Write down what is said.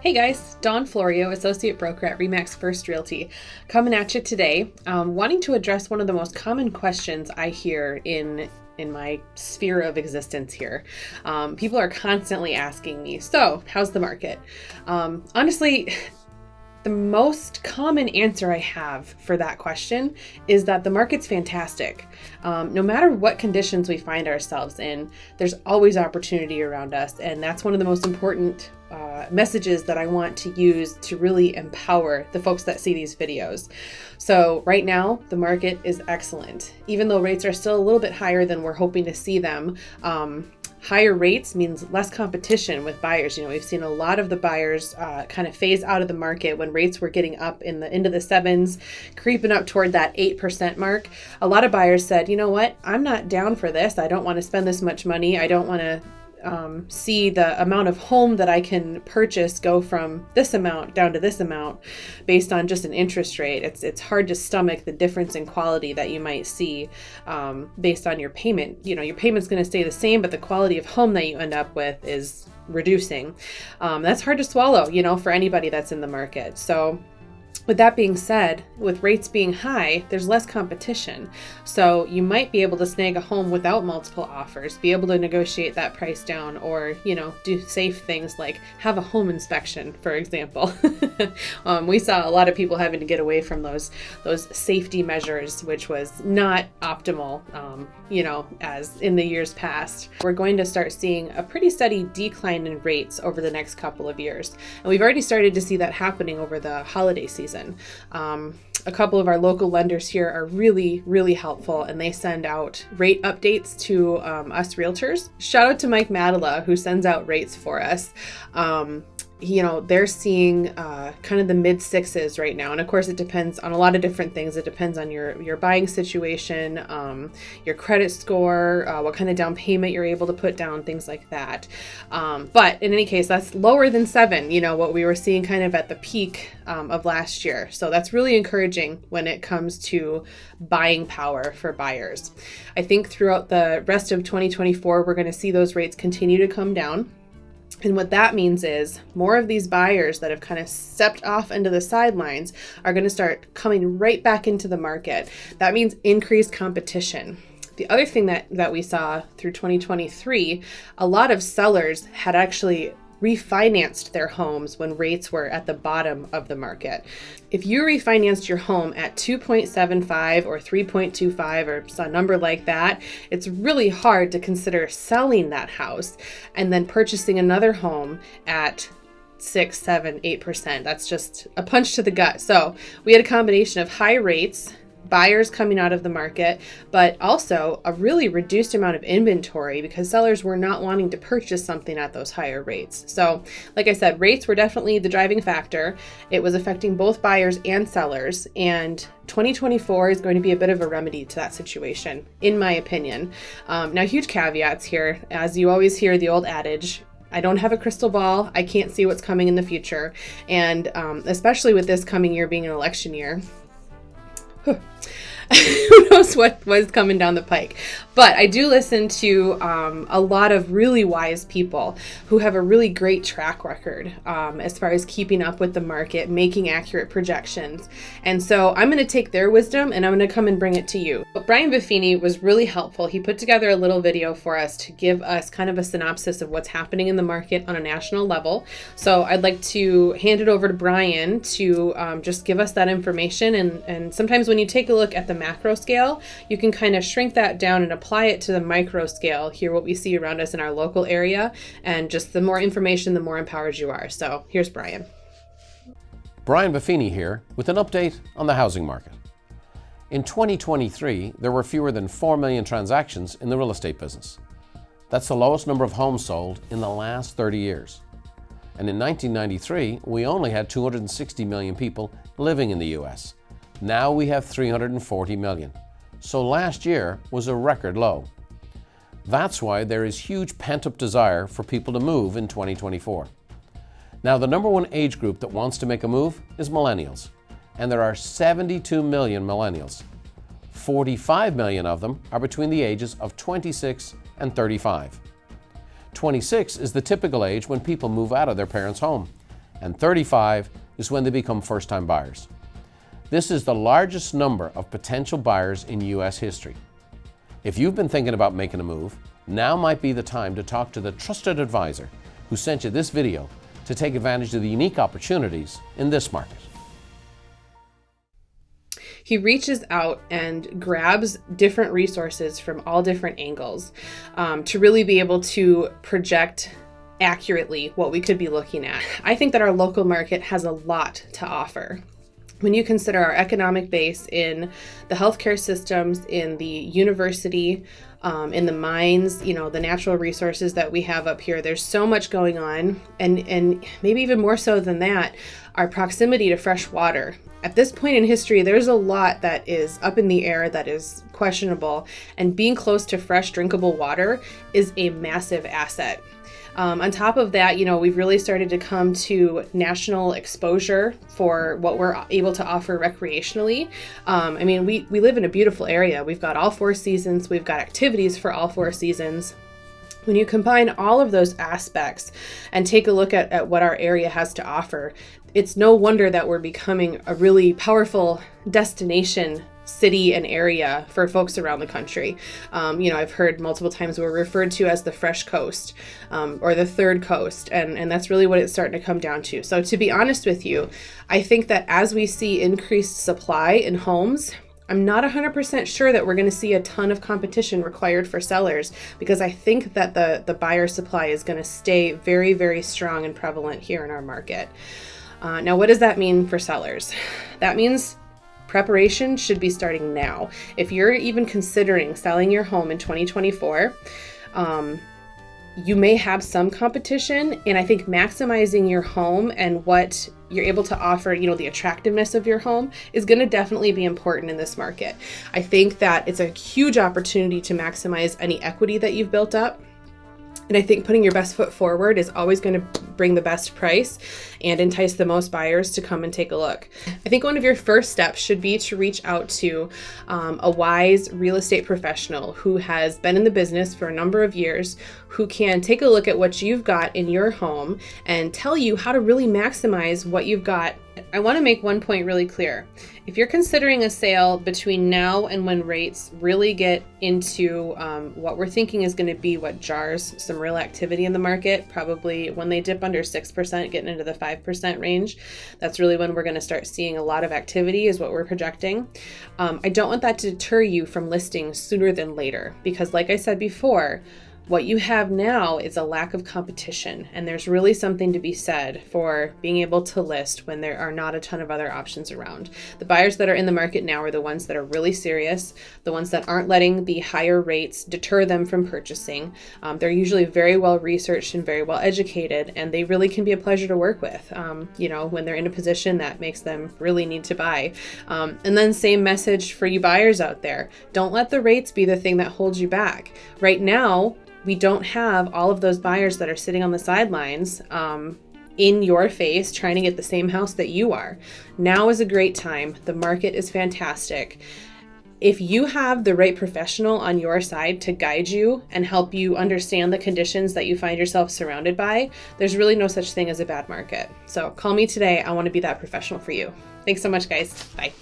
Hey guys, Dawn Florio, Associate Broker at RE/MAX First Realty, coming at you today, wanting to address one of the most common questions I hear in my sphere of existence here. People are constantly asking me, so how's the market? Honestly, the most common answer I have for that question is that the market's fantastic. No matter what conditions we find ourselves in, there's always opportunity around us, and that's one of the most important messages that I want to use to really empower the folks that see these videos. So right now, the market is excellent. Even though rates are still a little bit higher than we're hoping to see them, higher rates means less competition with buyers. You know, we've seen a lot of the buyers kind of phase out of the market when rates were getting up into the sevens, creeping up toward that 8% mark. A lot of buyers said, you know what, I'm not down for this. I don't want to spend this much money. I don't want to see the amount of home that I can purchase go from this amount down to this amount based on just an interest rate. It's hard to stomach the difference in quality that you might see based on your payment. You know, your payment's going to stay the same, but the quality of home that you end up with is reducing. That's hard to swallow, you know, for anybody that's in the market. So with that being said, with rates being high, there's less competition. So you might be able to snag a home without multiple offers, be able to negotiate that price down, or, you know, do safe things like have a home inspection, for example. We saw a lot of people having to get away from those safety measures, which was not optimal, you know, as in the years past. We're going to start seeing a pretty steady decline in rates over the next couple of years. And we've already started to see that happening over the holiday season. A couple of our local lenders here are really, really helpful, and they send out rate updates to us realtors. Shout out to Mike Madela, who sends out rates for us. You know, they're seeing kind of the mid sixes right now. And of course, it depends on a lot of different things. It depends on your buying situation, your credit score, what kind of down payment you're able to put down, things like that. But in any case, that's lower than 7, you know, what we were seeing kind of at the peak of last year. So that's really encouraging when it comes to buying power for buyers. I think throughout the rest of 2024, we're going to see those rates continue to come down. And what that means is more of these buyers that have kind of stepped off into the sidelines are going to start coming right back into the market. That means increased competition. The other thing that we saw through 2023, a lot of sellers had actually refinanced their homes when rates were at the bottom of the market. If you refinanced your home at 2.75 or 3.25 or some number like that, it's really hard to consider selling that house and then purchasing another home at 6, 7, 8%. That's just a punch to the gut. So we had a combination of high rates, buyers coming out of the market, but also a really reduced amount of inventory because sellers were not wanting to purchase something at those higher rates. So like I said, rates were definitely the driving factor. It was affecting both buyers and sellers, and 2024 is going to be a bit of a remedy to that situation, in my opinion. Now, huge caveats here. As you always hear the old adage, I don't have a crystal ball. I can't see what's coming in the future. And especially with this coming year being an election year, who knows what was coming down the pike. But I do listen to a lot of really wise people who have a really great track record as far as keeping up with the market, making accurate projections. And so I'm going to take their wisdom and I'm going to come and bring it to you. But Brian Buffini was really helpful. He put together a little video for us to give us kind of a synopsis of what's happening in the market on a national level. So I'd like to hand it over to Brian to just give us that information. And sometimes when you take a look at the macro scale, you can kind of shrink that down and apply it to the micro scale, hear what we see around us in our local area, and just the more information, the more empowered you are. So here's Brian. Brian Buffini here with an update on the housing market. In 2023, there were fewer than 4 million transactions in the real estate business. That's the lowest number of homes sold in the last 30 years. And in 1993, we only had 260 million people living in the US. Now we have 340 million. So last year was a record low. That's why there is huge pent-up desire for people to move in 2024. Now, the number one age group that wants to make a move is millennials. And there are 72 million millennials. 45 million of them are between the ages of 26 and 35. 26 is the typical age when people move out of their parents' home. and 35 is when they become first-time buyers. This is the largest number of potential buyers in U.S. history. If you've been thinking about making a move, now might be the time to talk to the trusted advisor who sent you this video to take advantage of the unique opportunities in this market. He reaches out and grabs different resources from all different angles to really be able to project accurately what we could be looking at. I think that our local market has a lot to offer. When you consider our economic base in the healthcare systems, in the university, in the mines, the natural resources that we have up here, there's so much going on. And maybe even more so than that, our proximity to fresh water. At this point in history, there's a lot that is up in the air that is questionable, and being close to fresh, drinkable water is a massive asset. On top of that, we've really started to come to national exposure for what we're able to offer recreationally. We live in a beautiful area. We've got all 4 seasons. We've got activities for all 4 seasons. When you combine all of those aspects and take a look at what our area has to offer, it's no wonder that we're becoming a really powerful destination city and area for folks around the country. I've heard multiple times we're referred to as the Fresh Coast or the Third Coast, and that's really what it's starting to come down to. So to be honest with you, I think that as we see increased supply in homes, I'm not 100% sure that we're going to see a ton of competition required for sellers, because I think that the buyer supply is going to stay very, very strong and prevalent here in our market. Now, what does that mean for sellers? That means preparation should be starting now. If you're even considering selling your home in 2024, you may have some competition, and I think maximizing your home and what you're able to offer, the attractiveness of your home is going to definitely be important in this market. I think that it's a huge opportunity to maximize any equity that you've built up. And I think putting your best foot forward is always going to bring the best price and entice the most buyers to come and take a look. I think one of your first steps should be to reach out to a wise real estate professional who has been in the business for a number of years, who can take a look at what you've got in your home and tell you how to really maximize what you've got. I want to make one point really clear. If you're considering a sale between now and when rates really get into what we're thinking is going to be what jars some real activity in the market, probably when they dip under 6%, getting into the 5% range, that's really when we're going to start seeing a lot of activity is what we're projecting. I don't want that to deter you from listing sooner than later, because like I said before, what you have now is a lack of competition, and there's really something to be said for being able to list when there are not a ton of other options around. The buyers that are in the market now are the ones that are really serious, the ones that aren't letting the higher rates deter them from purchasing. They're usually very well researched and very well educated, and they really can be a pleasure to work with, when they're in a position that makes them really need to buy. And then same message for you buyers out there. Don't let the rates be the thing that holds you back. Right now, we don't have all of those buyers that are sitting on the sidelines in your face trying to get the same house that you are. Now is a great time. The market is fantastic. If you have the right professional on your side to guide you and help you understand the conditions that you find yourself surrounded by, there's really no such thing as a bad market. So call me today. I want to be that professional for you. Thanks so much, guys. Bye.